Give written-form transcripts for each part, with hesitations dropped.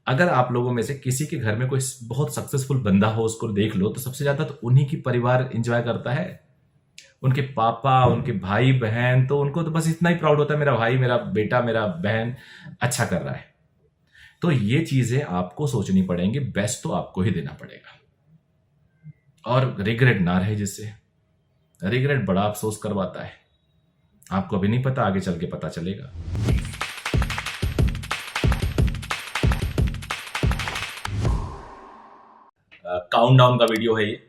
अगर आप लोगों में से किसी के घर में कोई बहुत सक्सेसफुल बंदा हो, उसको देख लो, तो सबसे ज्यादा तो उन्हीं की परिवार एंजॉय करता है। उनके पापा, उनके भाई बहन, तो उनको तो बस इतना ही प्राउड होता है, मेरा भाई, मेरा बेटा, मेरा बहन अच्छा कर रहा है। तो ये चीजें आपको सोचनी पड़ेंगी, बेस्ट तो आपको ही देना पड़ेगा, और रिग्रेट ना रहे जिससे। रिग्रेट बड़ा अफसोस करवाता है। आपको अभी नहीं पता, आगे चल के पता चलेगा। काउंटडाउन का वीडियो है ये,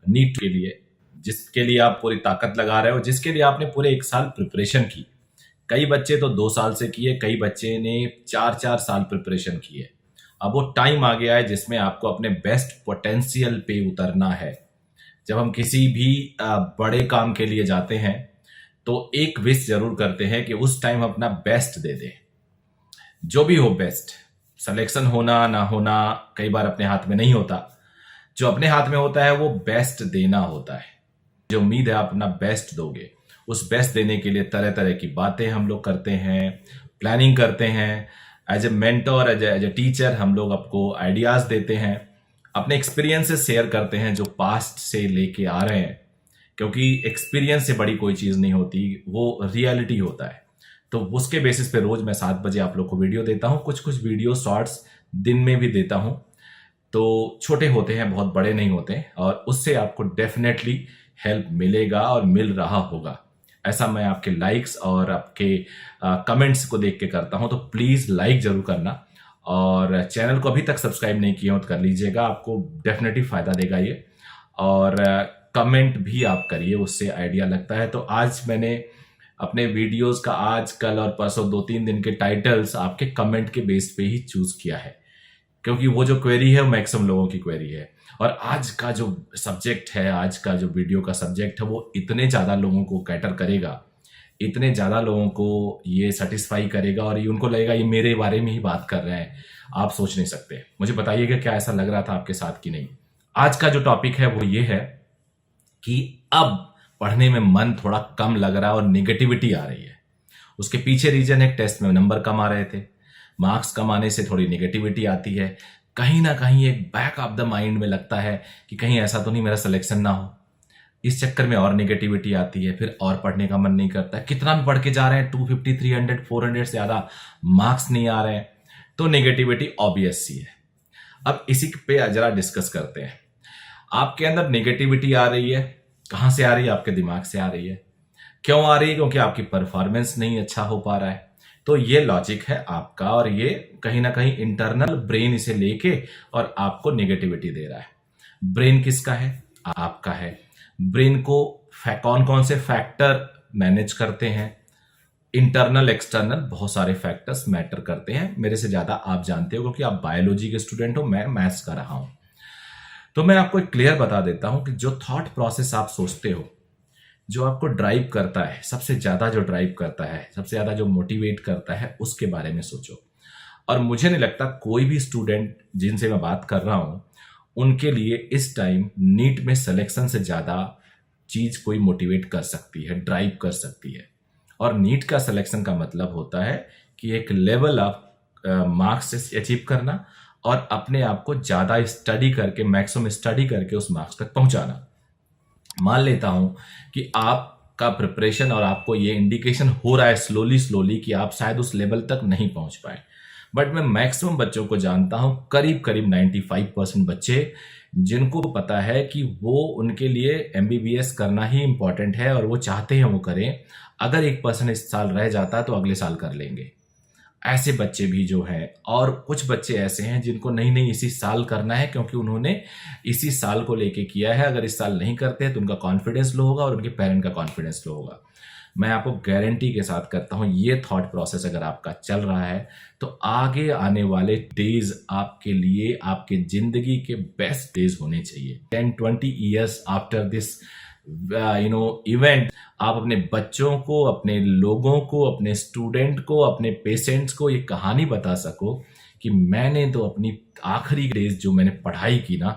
नीट के लिए, जिसके लिए आप पूरी ताकत लगा रहे हो, जिसके लिए आपने पूरे 1 साल प्रिपरेशन की। कई बच्चे तो 2 साल से किए, कई बच्चे ने 4-4 साल प्रिपरेशन किए। अब वो टाइम आ गया है जिसमें आपको अपने बेस्ट पोटेंशियल पे उतरना है। जब हम किसी भी बड़े काम के लिए जाते हैं तो एक विश जरूर करते हैं कि उस टाइम अपना बेस्ट दे दें। जो भी हो बेस्ट, सिलेक्शन होना ना होना कई बार अपने हाथ में नहीं होता। जो अपने हाथ में होता है वो बेस्ट देना होता है। जो उम्मीद है आप अपना बेस्ट दोगे, उस बेस्ट देने के लिए तरह तरह की बातें हम लोग करते हैं, प्लानिंग करते हैं। As a mentor, as a teacher हम लोग आपको आइडियाज देते हैं, अपने एक्सपीरियंसेस शेयर करते हैं जो पास्ट से लेके आ रहे हैं, क्योंकि एक्सपीरियंस से बड़ी कोई चीज नहीं होती, वो रियलिटी होता है। तो उसके बेसिस पे रोज मैं 7 बजे आप लोग को वीडियो देता हूं, कुछ कुछ वीडियो शॉर्ट्स दिन में भी देता हूं। तो छोटे होते हैं, बहुत बड़े नहीं होते, और उससे आपको डेफिनेटली हेल्प मिलेगा और मिल रहा होगा। ऐसा मैं आपके लाइक्स और आपके कमेंट्स को देख के करता हूं। तो प्लीज लाइक जरूर करना, और चैनल को अभी तक सब्सक्राइब नहीं किया हो तो कर लीजिएगा, आपको डेफिनेटली फायदा देगा ये। और कमेंट भी आप करिए, उससे आइडिया लगता है। तो आज मैंने अपने वीडियोस का आज, कल और परसों 2-3 दिन के टाइटल्स आपके कमेंट के बेस पे ही चूज किया है, क्योंकि वो जो क्वेरी है वो मैक्सिमम लोगों की क्वेरी है। और आज का जो सब्जेक्ट है, आज का जो वीडियो का सब्जेक्ट है, वो इतने ज्यादा लोगों को कैटर करेगा, इतने ज्यादा लोगों को ये सेटिस्फाई करेगा, और ये उनको लगेगा ये मेरे बारे में ही बात कर रहे हैं। आप सोच नहीं सकते। मुझे बताइएगा क्या ऐसा लग रहा था आपके साथ कि नहीं। आज का जो टॉपिक है वो ये है कि अब पढ़ने में मन थोड़ा कम लग रहा है और निगेटिविटी आ रही है। उसके पीछे रीजन है, टेस्ट में नंबर कम आ रहे थे, मार्क्स कम आने से थोड़ी निगेटिविटी आती है। कहीं ना कहीं एक बैक ऑफ द माइंड में लगता है कि कहीं ऐसा तो नहीं मेरा सिलेक्शन ना हो। इस चक्कर में और निगेटिविटी आती है, फिर और पढ़ने का मन नहीं करता। कितना भी पढ़ के जा रहे हैं, 250, 300, 400 से ज्यादा मार्क्स नहीं आ रहे हैं, तो निगेटिविटी ऑब्वियस सी है। अब इसी पे जरा डिस्कस करते हैं। आपके अंदर नेगेटिविटी आ रही है, कहां से आ रही है? आपके दिमाग से आ रही है। क्यों आ रही है? क्योंकि आपकी परफॉर्मेंस नहीं अच्छा हो पा रहा है। तो ये लॉजिक है आपका, और ये कहीं ना कहीं इंटरनल ब्रेन इसे लेके और आपको नेगेटिविटी दे रहा है। ब्रेन किसका है? आपका है। ब्रेन को कौन कौन से फैक्टर मैनेज करते हैं? इंटरनल एक्सटर्नल बहुत सारे फैक्टर्स मैटर करते हैं। मेरे से ज्यादा आप जानते हो, क्योंकि आप बायोलॉजी के स्टूडेंट हो, मैं मैथ्स कर रहा हूं। तो मैं आपको एक क्लियर बता देता हूं कि जो थॉट प्रोसेस आप सोचते हो, जो आपको ड्राइव करता है, सबसे ज्यादा जो ड्राइव करता है, सबसे ज्यादा जो मोटिवेट करता है, उसके बारे में सोचो। और मुझे नहीं लगता कोई भी स्टूडेंट जिनसे मैं बात कर रहा हूं, उनके लिए इस टाइम नीट में सिलेक्शन से ज्यादा चीज कोई मोटिवेट कर सकती है, ड्राइव कर सकती है। और नीट का सिलेक्शन का मतलब होता है कि एक लेवल ऑफ मार्क्स अचीव करना, और अपने आप को ज्यादा स्टडी करके, मैक्सिमम स्टडी करके उस मार्क्स तक पहुंचाना। मान लेता हूं कि आपका प्रिपरेशन और आपको ये इंडिकेशन हो रहा है स्लोली स्लोली कि आप शायद उस लेवल तक नहीं पहुंच पाए, बट मैं मैक्सिमम बच्चों को जानता हूं, करीब करीब 95% बच्चे, जिनको पता है कि वो, उनके लिए एमबीबीएस करना ही इंपॉर्टेंट है और वो चाहते हैं वो करें। अगर 1% इस साल रह जाता है तो अगले साल कर लेंगे। ऐसे बच्चे भी जो हैं, और कुछ बच्चे ऐसे हैं जिनको नहीं नहीं इसी साल करना है, क्योंकि उन्होंने इसी साल को लेके किया है। अगर इस साल नहीं करते हैं तो उनका कॉन्फिडेंस लो होगा और उनके पेरेंट का कॉन्फिडेंस लो होगा। मैं आपको गारंटी के साथ करता हूं, ये थॉट प्रोसेस अगर आपका चल रहा है तो आगे आने वाले डेज आपके लिए, आपके जिंदगी के बेस्ट डेज होने चाहिए। 10-20 ईयर्स आफ्टर दिस इवेंट, आप अपने बच्चों को, अपने लोगों को, अपने स्टूडेंट को, अपने पेशेंट्स को ये कहानी बता सको कि मैंने तो अपनी आखिरी डेज जो मैंने पढ़ाई की ना,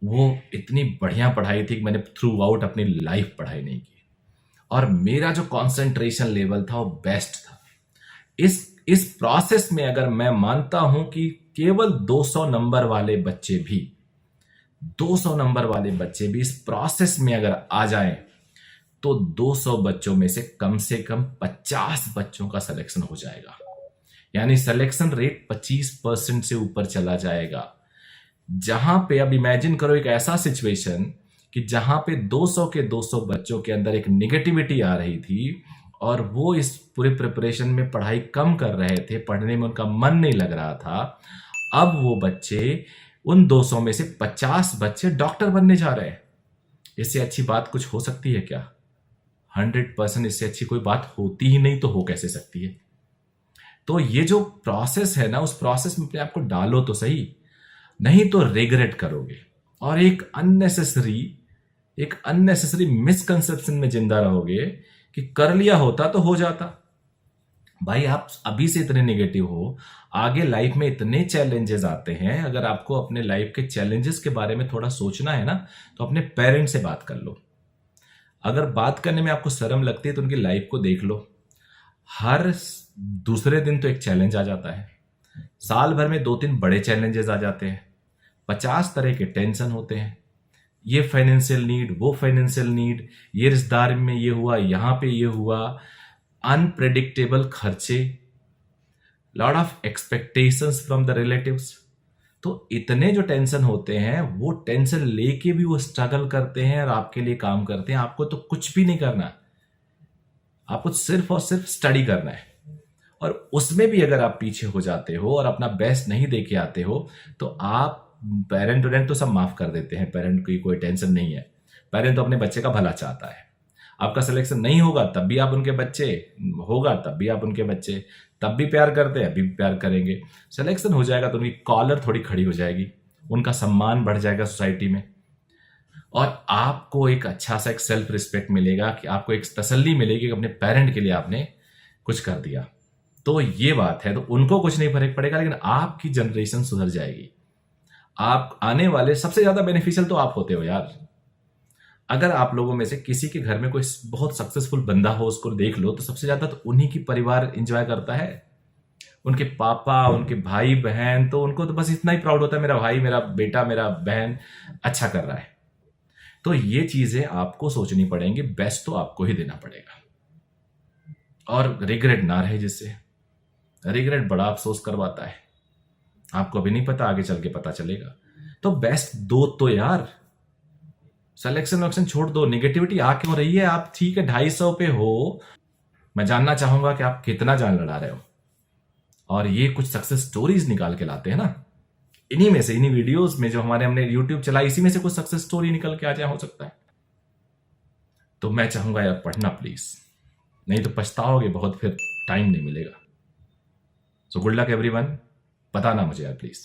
वो इतनी बढ़िया पढ़ाई थी कि मैंने थ्रू आउट अपनी लाइफ पढ़ाई नहीं की, और मेरा जो कंसंट्रेशन लेवल था वो बेस्ट था। इस प्रोसेस में अगर मैं मानता हूं कि केवल 200 नंबर वाले बच्चे भी 200 नंबर वाले बच्चे भी इस प्रोसेस में अगर आ जाएं तो 200 बच्चों में से कम 50 बच्चों का सिलेक्शन हो जाएगा। यानी सिलेक्शन रेट 25% से ऊपर चला जाएगा। जहां पे अब इमेजिन करो एक ऐसा सिचुएशन कि जहां पे 200 के 200 बच्चों के अंदर एक निगेटिविटी आ रही थी और वो इस पूरे प्रिपरेशन में पढ़ाई कम कर रहे थे, पढ़ने में उनका मन नहीं लग रहा था। अब वो बच्चे, उन 200 में से 50 बच्चे डॉक्टर बनने जा रहे हैं। इससे अच्छी बात कुछ हो सकती है क्या? 100% इससे अच्छी कोई बात होती ही नहीं, तो हो कैसे सकती है? तो ये जो प्रोसेस है ना, उस प्रोसेस में अपने आप को डालो तो सही, नहीं तो रिग्रेट करोगे और एक अननेसेसरी मिसकंसेप्शन में जिंदा रहोगे कि कर लिया होता तो हो जाता। भाई आप अभी से इतने नेगेटिव हो, आगे लाइफ में इतने चैलेंजेस आते हैं। अगर आपको अपने लाइफ के चैलेंजेस के बारे में थोड़ा सोचना है ना, तो अपने पेरेंट्स से बात कर लो। अगर बात करने में आपको शर्म लगती है तो उनकी लाइफ को देख लो। हर दूसरे दिन तो एक चैलेंज आ जाता है, साल भर में 2-3 बड़े चैलेंजेस आ जाते हैं, 50 तरह के टेंशन होते हैं। ये फाइनेंशियल नीड, वो फाइनेंशियल नीड, ये रिश्तेदार में ये हुआ, यहां पे ये हुआ, अनप्रेडिक्टेबल खर्चे, lot of expectations from the relatives. तो इतने जो टेंशन होते हैं, वो टेंशन लेके भी वो स्ट्रगल करते हैं और आपके लिए काम करते हैं। आपको तो कुछ भी नहीं करना, आपको सिर्फ और सिर्फ स्टडी करना है। और उसमें भी अगर आप पीछे हो जाते हो और अपना बेस्ट नहीं दे के आते हो, तो आप पेरेंट तो सब माफ कर देते हैं, पेरेंट की कोई टेंशन नहीं है। पेरेंट तो अपने बच्चे का भला चाहता है। आपका सिलेक्शन नहीं होगा तब भी आप उनके बच्चे, होगा तब भी आप उनके बच्चे, तब भी प्यार करते हैं, अभी भी प्यार करेंगे। सिलेक्शन हो जाएगा तो उनकी कॉलर थोड़ी खड़ी हो जाएगी, उनका सम्मान बढ़ जाएगा सोसाइटी में, और आपको एक अच्छा सा एक सेल्फ रिस्पेक्ट मिलेगा कि आपको एक तसल्ली मिलेगी कि अपने पेरेंट के लिए आपने कुछ कर दिया। तो ये बात है, तो उनको कुछ नहीं फर्क पड़ेगा, लेकिन आपकी जनरेशन सुधर जाएगी। आप आने वाले सबसे ज्यादा बेनिफिशियल तो आप होते हो यार। अगर आप लोगों में से किसी के घर में कोई बहुत सक्सेसफुल बंदा हो, उसको देख लो, तो सबसे ज्यादा तो उन्हीं की परिवार एंजॉय करता है। उनके पापा, उनके भाई बहन, तो उनको तो बस इतना ही प्राउड होता है, मेरा भाई, मेरा बेटा, मेरा बहन अच्छा कर रहा है। तो ये चीजें आपको सोचनी पड़ेंगी, बेस्ट तो आपको ही देना पड़ेगा। और रिग्रेट ना रहे, जिससे रिग्रेट बड़ा अफसोस करवाता है। आपको अभी नहीं पता, आगे चल के पता चलेगा। तो बेस्ट दो तो यार, सिलेक्शन वक्शन छोड़ दो। निगेटिविटी आ क्यों रही है? आप ठीक है 250 पे हो, मैं जानना चाहूंगा कि आप कितना जान लड़ा रहे हो। और ये कुछ सक्सेस स्टोरीज निकाल के लाते हैं ना, इन्हीं में से, इन्हीं वीडियोस में जो हमने यूट्यूब चलाई, इसी में से कुछ सक्सेस स्टोरी निकल के आ जाए, हो सकता है। तो मैं चाहूंगा यार पढ़ना प्लीज, नहीं तो पछताओगे बहुत, फिर टाइम नहीं मिलेगा। सो गुड लक एवरीवन, बताना मुझे यार प्लीज।